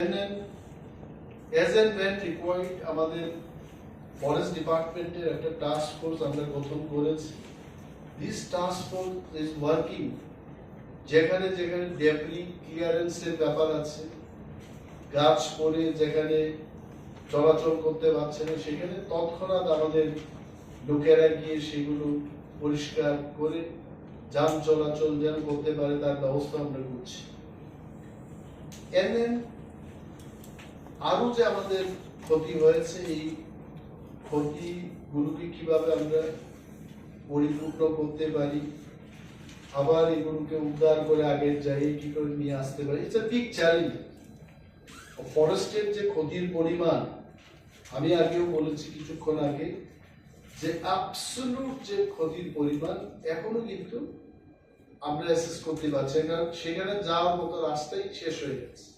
As and when required, আমাদের forest ডিপার্টমেন্টের একটা টাস্ক ফোর্স আমরা গঠন করেছি। This task force is working, যেখানে যেখানে ডেব্রি ক্লিয়ারেন্সের ব্যাপার আছে, গাছ পড়ে যেখানে চলাচল করতে পারছে না, সেখানে তৎক্ষণাৎ আমাদের লোকেরা গিয়ে সেগুলো পরিষ্কার করে যান চলাচল যেন করতে পারে তার ব্যবস্থা আমরা করছি। আরো যে আমাদের ক্ষতি হয়েছে, এই ক্ষতিগুলোকে কিভাবে আমরা পরিপূর্ণ করতে পারি, আবার এগুলোকে উদ্ধার করে আগের জায়গায় কি করে নিয়ে আসতে পারি, ইটস আ বিগ চ্যালেঞ্জ। ফরেস্টের যে ক্ষতির পরিমাণ, আমি আগেও বলেছি কিছুক্ষণ আগে, যে অ্যাবসলিউট যে ক্ষতির পরিমাণ এখনো কিন্তু আমরা অ্যাসেস করতে পারছি না, কারণ সেখানে যাওয়ার মতো রাস্তাই শেষ হয়ে গেছে।